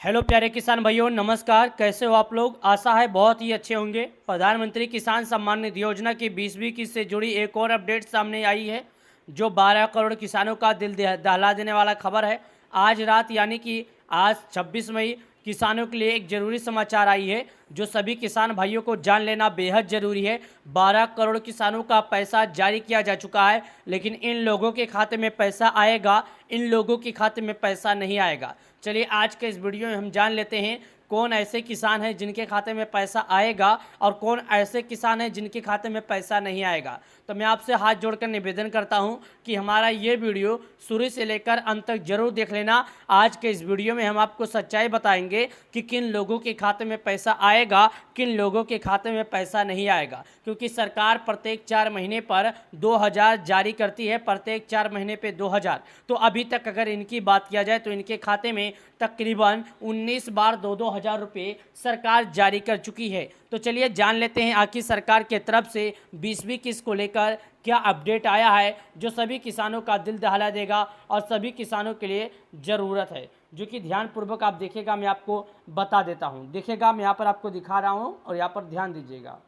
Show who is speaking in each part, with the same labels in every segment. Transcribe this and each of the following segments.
Speaker 1: Hello प्यारे किसान भाइयों, नमस्कार। कैसे हो आप लोग? आशा है बहुत ही अच्छे होंगे। प्रधानमंत्री किसान सम्मान निधि योजना की 20वीं किस्त से जुड़ी एक और अपडेट सामने आई है, जो 12 करोड़ किसानों का दिल दहला देने वाला खबर है। आज रात यानी कि आज 26 मई किसानों के लिए एक ज़रूरी समाचार आई है, जो सभी किसान भाइयों को जान लेना बेहद ज़रूरी है। 12 करोड़ किसानों का पैसा जारी किया जा चुका है, लेकिन इन लोगों के खाते में पैसा आएगा, इन लोगों के खाते में पैसा नहीं आएगा। चलिए आज के इस वीडियो में हम जान लेते हैं कौन ऐसे किसान हैं जिनके खाते में पैसा आएगा और कौन ऐसे किसान हैं जिनके खाते में पैसा नहीं आएगा। तो मैं आपसे हाथ जोड़कर निवेदन करता हूं कि हमारा ये वीडियो शुरू से लेकर अंत तक जरूर देख लेना। आज के इस वीडियो में हम आपको सच्चाई बताएंगे कि किन लोगों के खाते में पैसा आएगा, किन लोगों के खाते में पैसा नहीं आएगा। क्योंकि सरकार प्रत्येक 4 महीने पर 2000 जारी करती है, प्रत्येक 4 महीने पे 2000। तो अभी तक अगर इनकी बात किया जाए तो इनके खाते में तकरीबन 19 बार 2-2 हज़ार रुपये सरकार जारी कर चुकी है। तो चलिए जान लेते हैं आखिर सरकार के तरफ से 20वीं किस्त को लेकर क्या अपडेट आया है, जो सभी किसानों का दिल दहला देगा और सभी किसानों के लिए ज़रूरत है। जो कि ध्यानपूर्वक आप देखिएगा, मैं आपको बता देता हूँ। देखिएगा, मैं यहाँ पर आपको दिखा रहा हूँ और यहाँ पर ध्यान दीजिएगा।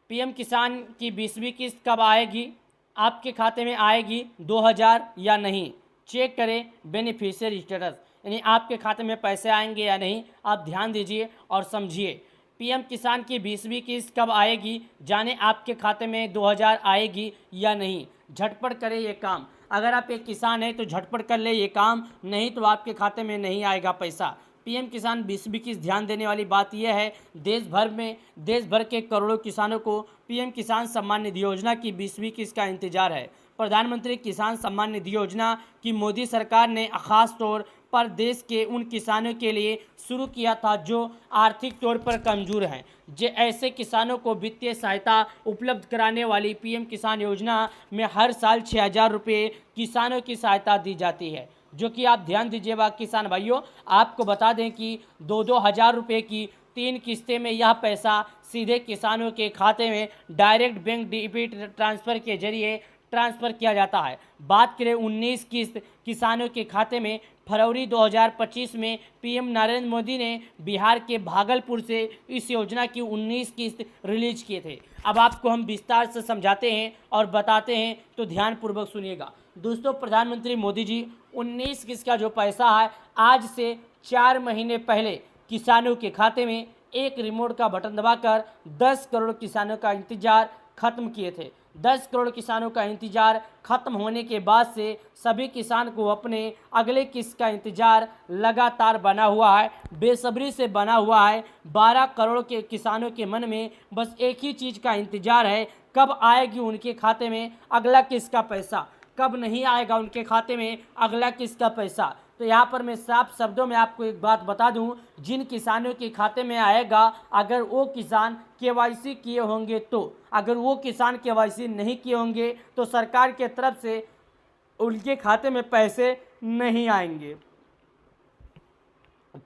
Speaker 1: पीएम किसान की 20वीं किस्त कब आएगी, आपके खाते में आएगी 2000 या नहीं, चेक करें बेनिफिशियरी स्टेटस, यानी आपके खाते में पैसे आएंगे या नहीं। आप ध्यान दीजिए और समझिए। पीएम किसान की 20वीं किस्त कब आएगी, जाने आपके खाते में 2000 आएगी या नहीं। झटपट करें ये काम। अगर आप एक किसान हैं तो झटपट कर ले ये काम, नहीं तो आपके खाते में नहीं आएगा पैसा। पीएम किसान 20वीं किस्त ध्यान देने वाली बात यह है, देश भर के करोड़ों किसानों को पीएम किसान सम्मान निधि योजना की 20वीं किस्त का इंतजार है। प्रधानमंत्री किसान सम्मान निधि योजना की मोदी सरकार ने खास तौर पर देश के उन किसानों के लिए शुरू किया था जो आर्थिक तौर पर कमज़ोर हैं। ऐसे किसानों को वित्तीय सहायता उपलब्ध कराने वाली पीएम किसान योजना में हर साल 6000 रुपये किसानों की सहायता दी जाती है। जो कि आप ध्यान दीजिएगा किसान भाइयों, आपको बता दें कि 2-2 हज़ार रुपये की 3 किस्तें में यह पैसा सीधे किसानों के खाते में डायरेक्ट बैंक डेबिट ट्रांसफ़र के जरिए ट्रांसफ़र किया जाता है। बात करें 19 किस्त किसानों के खाते में, फरवरी 2025 में पीएम नरेंद्र मोदी ने बिहार के भागलपुर से इस योजना की 19 किस्त रिलीज किए थे। अब आपको हम विस्तार से समझाते हैं और बताते हैं, तो ध्यानपूर्वक सुनिएगा। दोस्तों, प्रधानमंत्री मोदी जी 19 किस्त का जो पैसा है, आज से 4 महीने पहले किसानों के खाते में एक रिमोट का बटन दबाकर 10 करोड़ किसानों का इंतजार खत्म किए थे। 10 करोड़ किसानों का इंतजार खत्म होने के बाद से सभी किसान को अपने अगले किस्त का इंतजार लगातार बना हुआ है, बेसब्री से बना हुआ है। 12 करोड़ के किसानों के मन में बस एक ही चीज़ का इंतजार है, कब आएगी उनके खाते में अगला किस्त का पैसा, कब नहीं आएगा उनके खाते में अगला किस्त का पैसा। तो यहाँ पर मैं साफ शब्दों में आपको एक बात बता दूं, जिन किसानों के खाते में आएगा, अगर वो किसान केवाईसी किए होंगे तो, अगर वो किसान केवाईसी नहीं किए होंगे तो सरकार के तरफ से उनके खाते में पैसे नहीं आएंगे।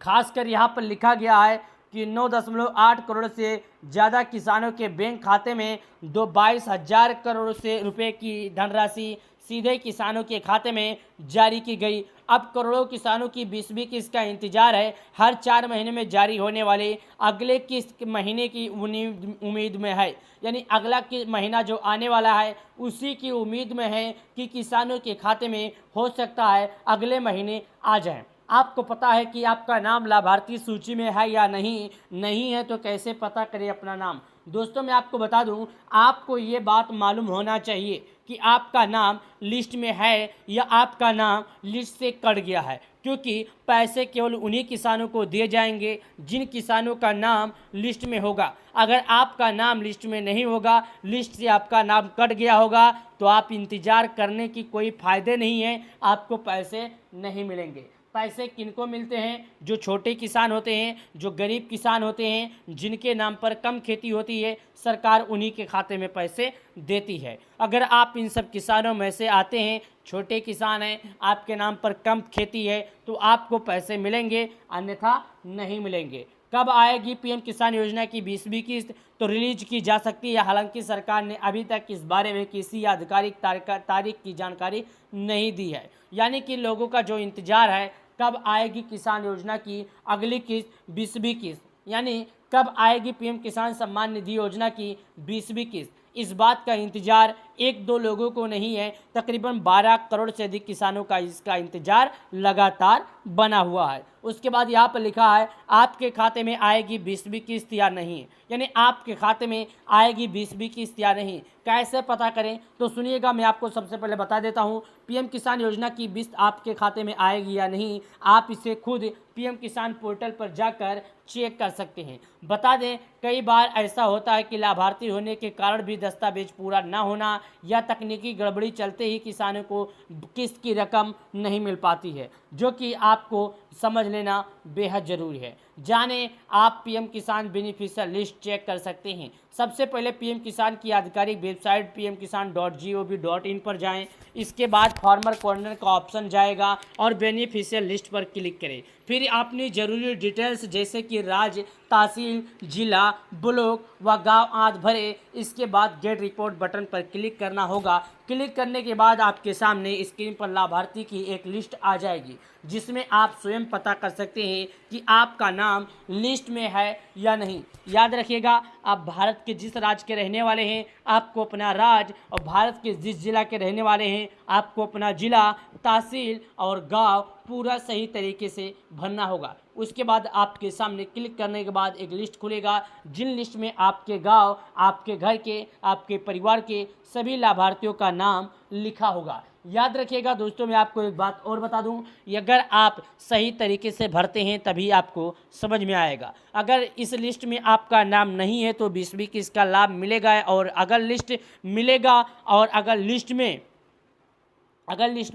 Speaker 1: खासकर यहाँ पर लिखा गया है कि 9.8 करोड़ से ज़्यादा किसानों के बैंक खाते में 22,000 करोड़ से रुपए की धनराशि सीधे किसानों के खाते में जारी की गई। अब करोड़ों किसानों की 20वीं किस्त का इंतजार है। हर 4 महीने में जारी होने वाले अगले किस्त महीने की उम्मीद में है, यानी अगला महीना जो आने वाला है उसी की उम्मीद में है कि किसानों के खाते में हो सकता है अगले महीने आ जाए। आपको पता है कि आपका नाम लाभार्थी सूची में है या नहीं है तो कैसे पता करें अपना नाम। दोस्तों, मैं आपको बता दूं, आपको ये बात मालूम होना चाहिए कि आपका नाम लिस्ट में है या आपका नाम लिस्ट से कट गया है, क्योंकि पैसे केवल उन्हीं किसानों को दिए जाएंगे जिन किसानों का नाम लिस्ट में होगा। अगर आपका नाम लिस्ट में नहीं होगा, लिस्ट से आपका नाम कट गया होगा, तो आप इंतज़ार करने की कोई फ़ायदे नहीं है, आपको पैसे नहीं मिलेंगे। पैसे किनको मिलते हैं? जो छोटे किसान होते हैं, जो गरीब किसान होते हैं, जिनके नाम पर कम खेती होती है, सरकार उन्हीं के खाते में पैसे देती है। अगर आप इन सब किसानों में से आते हैं, छोटे किसान हैं, आपके नाम पर कम खेती है, तो आपको पैसे मिलेंगे, अन्यथा नहीं मिलेंगे। कब आएगी पीएम किसान योजना की 20वीं किस्त? तो रिलीज की जा सकती है। हालांकि सरकार ने अभी तक इस बारे में किसी आधिकारिक तारीख की जानकारी नहीं दी है, यानी कि लोगों का जो इंतजार है कब आएगी किसान योजना की अगली किस्त 20वीं किस्त, यानी कब आएगी पीएम किसान सम्मान निधि योजना की 20वीं किस्त। इस बात का इंतजार एक दो लोगों को नहीं है, तकरीबन 12 करोड़ से अधिक किसानों का इसका इंतजार लगातार बना हुआ है। उसके बाद यहाँ पर लिखा है आपके खाते में आएगी 20वीं किस्त या नहीं, यानी आपके खाते में आएगी 20वीं किस्त या नहीं। कैसे पता करें तो सुनिएगा, मैं आपको सबसे पहले बता देता हूँ। पीएम किसान योजना की किस्त आपके खाते में आएगी या नहीं, आप इसे खुद पीएम किसान पोर्टल पर जाकर चेक कर सकते हैं। बता दें, कई बार ऐसा होता है कि लाभार्थी होने के कारण भी दस्तावेज पूरा ना होना या तकनीकी गड़बड़ी चलते ही किसानों को किस्त की रकम नहीं मिल पाती है, जो कि आपको समझ लेना बेहद ज़रूरी है। जाने आप पीएम किसान बेनिफिशियल लिस्ट चेक कर सकते हैं। सबसे पहले पीएम किसान की आधिकारिक वेबसाइट pmkisan.gov.in पर जाएं। इसके बाद फार्मर कॉर्नर का ऑप्शन जाएगा और बेनिफिशियल लिस्ट पर क्लिक करें। फिर अपनी ज़रूरी डिटेल्स जैसे कि राज्य, तहसील, जिला, ब्लॉक व गांव आदि भरे। इसके बाद गेट रिपोर्ट बटन पर क्लिक करना होगा। क्लिक करने के बाद आपके सामने स्क्रीन पर लाभार्थी की एक लिस्ट आ जाएगी, जिसमें आप स्वयं पता कर सकते हैं कि आपका नाम लिस्ट में है या नहीं। याद रखिएगा, आप भारत के जिस राज्य के रहने वाले हैं आपको अपना राज्य, और भारत के जिस जिला के रहने वाले हैं आपको अपना जिला, तहसील और गांव पूरा सही तरीके से भरना होगा। उसके बाद आपके सामने क्लिक करने के बाद एक लिस्ट खुलेगा, जिन लिस्ट में आपके गांव, आपके घर के, आपके परिवार के सभी लाभार्थियों का नाम लिखा होगा। याद रखिएगा दोस्तों, मैं आपको एक बात और बता दूं, अगर आप सही तरीके से भरते हैं तभी आपको समझ में आएगा। अगर इस लिस्ट में आपका नाम नहीं है तो 20वीं किस्त का लाभ मिलेगा, और अगर लिस्ट मिलेगा, और अगर लिस्ट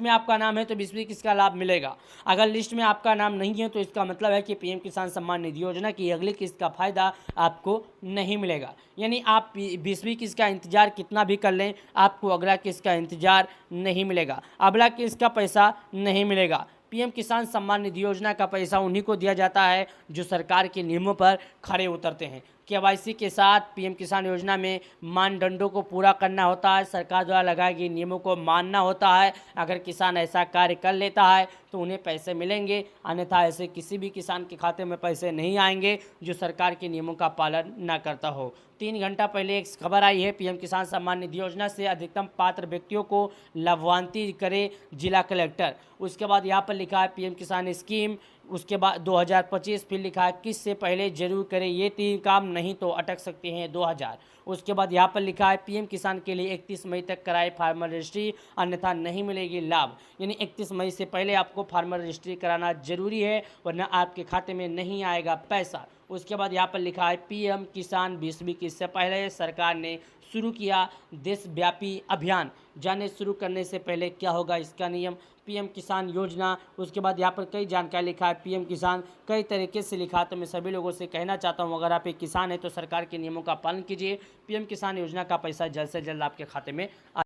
Speaker 1: में आपका नाम है तो 20वीं किस्त का लाभ मिलेगा। अगर लिस्ट में आपका नाम नहीं है तो इसका मतलब है कि पीएम किसान सम्मान निधि योजना की अगली किस्त का फायदा आपको नहीं मिलेगा। यानी आप 20वीं किस्त का इंतजार कितना भी कर लें, आपको अगला किस्त का इंतजार नहीं मिलेगा, अगला किस्त का पैसा नहीं मिलेगा। पीएम किसान सम्मान निधि योजना का पैसा उन्हीं को दिया जाता है जो सरकार के नियमों पर खड़े उतरते हैं। केवाईसी के साथ पीएम किसान योजना में मानदंडों को पूरा करना होता है, सरकार द्वारा लगाए गए नियमों को मानना होता है। अगर किसान ऐसा कार्य कर लेता है तो उन्हें पैसे मिलेंगे, अन्यथा ऐसे किसी भी किसान के खाते में पैसे नहीं आएंगे जो सरकार के नियमों का पालन न करता हो। 3 घंटा पहले एक खबर आई है, पीएम किसान सम्मान निधि योजना से अधिकतम पात्र व्यक्तियों को लाभान्वित करे जिला कलेक्टर। उसके बाद यहाँ पर लिखा है पीएम किसान स्कीम, उसके बाद 2025, फिर लिखा है किस से पहले जरूर करें ये 3 काम, नहीं तो अटक सकते हैं 2000। उसके बाद यहाँ पर लिखा है पीएम किसान के लिए 31 मई तक कराए फार्मर रजिस्ट्री, अन्यथा नहीं मिलेगी लाभ। यानी 31 मई से पहले आपको फार्मर रजिस्ट्री कराना जरूरी है, वरना आपके खाते में नहीं आएगा पैसा। उसके बाद यहाँ पर लिखा है पीएम किसान 20वीं किस्त से पहले सरकार ने शुरू किया देशव्यापी अभियान। जाने शुरू करने से पहले क्या होगा इसका नियम, पीएम किसान योजना। उसके बाद यहाँ पर कई जानकारी लिखा है पीएम किसान, कई तरीके से लिखा। तो मैं सभी लोगों से कहना चाहता हूँ, अगर आप एक किसान हैं तो सरकार के नियमों का पालन कीजिए। पीएम किसान योजना का पैसा जल्द से जल्द आपके खाते में